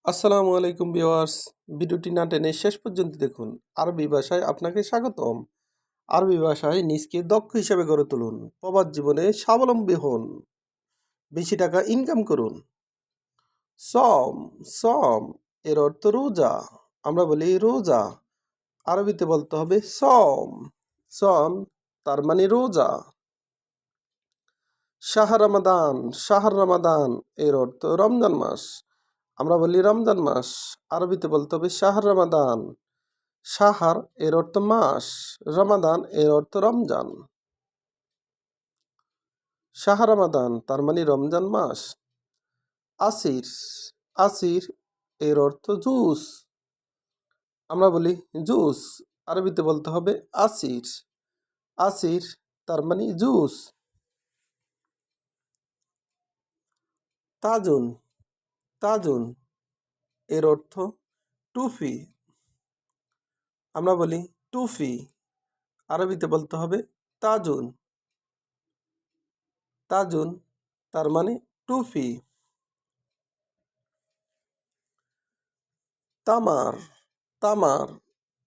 আসসালামু আলাইকুম ভিউয়ার্স। ভিডিওটি না টেনে শেষ পর্যন্ত দেখুন। আরবি ভাষায় আপনাকে স্বাগতম। আরবি ভাষায় নিজকে দক্ষ হিসেবে গড়ে তুলুন। প্রবাস জীবনে স্বাবলম্বী হন। বেশি টাকা ইনকাম করুন। সম সম এর অর্থ রোজা। আমরা বলি রোজা। আরবিতে বলতে হবে সম। সম তার মানে রোজা। শাহর রমাদান এর অর্থ রমজান মাস। আমরা বলি রমজান মাস। আরবিতে বলতে হবে শাহর রমাদান। সাহার এর অর্থ মাস, রমাদান এর অর্থ রমজান। শাহর রমাদান তার মানে রমজান মাস। আসির আসির এর অর্থ জুস। আমরা বলি জুস। আরবিতে বলতে হবে আসির। আসির তার মানে জুস। তাজুন তাজুন এর অর্থ টুফি। আমরা বলি টুফি। আরবিতে বলতে হবে তাজুন। তাজুন তার মানে টুফি। তামার তামার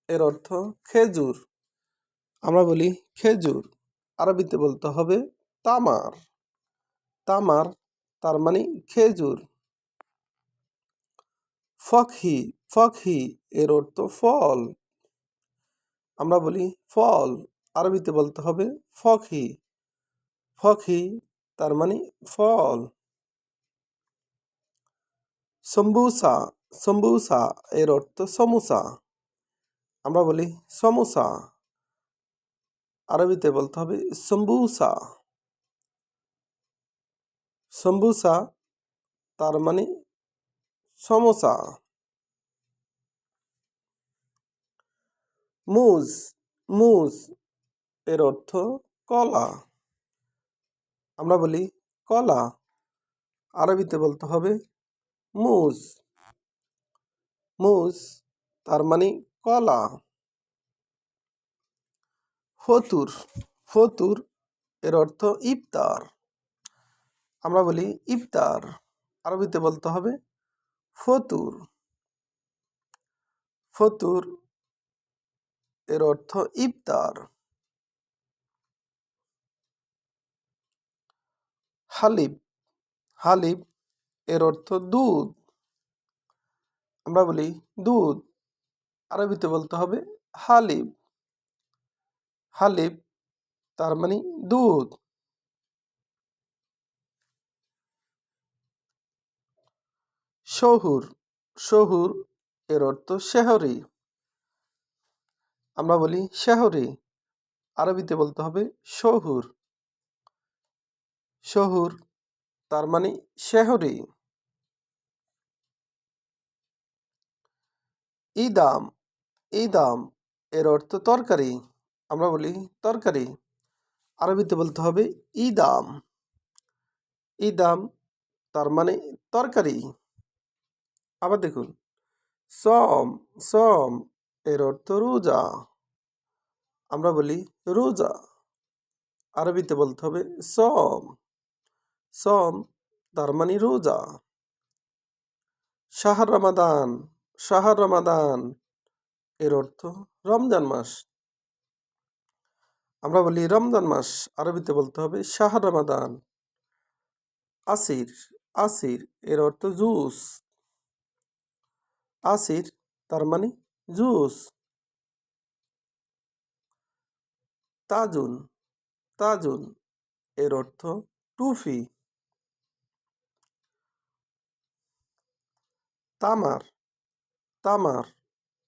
এর অর্থ খেজুর। আমরা বলি খেজুর। আরবিতে বলতে হবে তামার। তামার তার মানে খেজুর। ফকহি ফকহি এর অর্থ ফল। আমরা বলি ফল। আরবিতে বলতে হবে ফকহি। ফকহি তার মানে ফল। সম্বুসা সম্বুসা এর অর্থ সমুসা। আমরা বলি সমুসা। আরবিতে বলতে হবে সম্বুসা। সম্বুসা তার মানে সমোসা। মুজ মুজ এর অর্থ কলা। আমরা বলি কলা। আরবিতে বলতে হবে মুজ। মুজ তার মানে কলা। ফতুর ফতুর এর অর্থ ইফতার। আমরা বলি ইফতার। আরবিতে বলতে হবে ফতুর। ফতুর এর অর্থ ইফতার। হালিব হালিব এর অর্থ দুধ। আমরা বলি দুধ। আরবিতে বলতে হবে হালিব। হালিব তার মানে দুধ। শহুর শহুর এর অর্থ শেহরি। আমরা বলি শেহরি। আরবিতে বলতে হবে শহুর। শহুর তার মানে শেহরি। ইদাম ইদাম এর অর্থ তরকারি। আমরা বলি তরকারি। আরবিতে বলতে হবে ইদাম। ইদাম তার মানে তরকারি। আবার দেখুন সম সম এর অর্থ রোজা। আমরা বলি রোজা। আরবিতে বলতে হবে সম। সম তার মানে রোজা। শাহর রমাদান শাহর রমাদান এর অর্থ রমজান মাস। আমরা বলি রমজান মাস। আরবিতে বলতে হবে শাহর রমাদান। আসির আসির এর অর্থ জুস। আসির তার মানে জুস। তাজুন তাজুন এর অর্থ টুফি। তামার তামার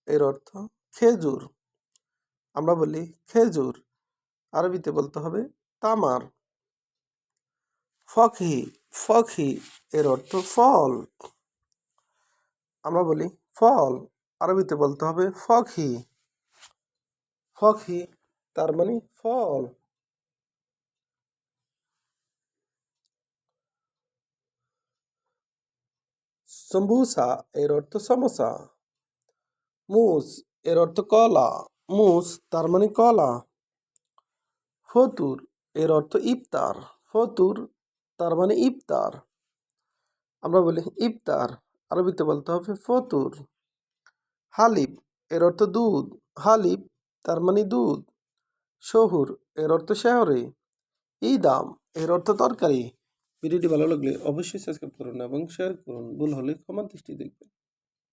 এর অর্থ খেজুর। আমরা বলি খেজুর। আরবিতে বলতে হবে তামার। ফকহি ফকহি এর অর্থ ফল। আমরা বলি ফল। আরবিতে বলতে হবে ফকহি। ফকহি তার মানে ফল। সম্বুসা এর অর্থ সমোসা। মুজ এর অর্থ কলা। মুজ তার মানে কলা। ফতুর এর অর্থ ইফতার। ফতুর তার মানে ইফতার। আমরা বলি ইফতার। আরবিতে বলতে হবে ফতুর। হালিব এর অর্থ দুধ। হালিব তার মানে দুধ। শহুর এর অর্থ শহরে। ইদাম এর অর্থ তরকারি। ভিডিওটি ভালো লাগলে অবশ্যই সাবস্ক্রাইব করুন এবং শেয়ার করুন। ভুল হলে ক্ষমার দৃষ্টি দেখবেন।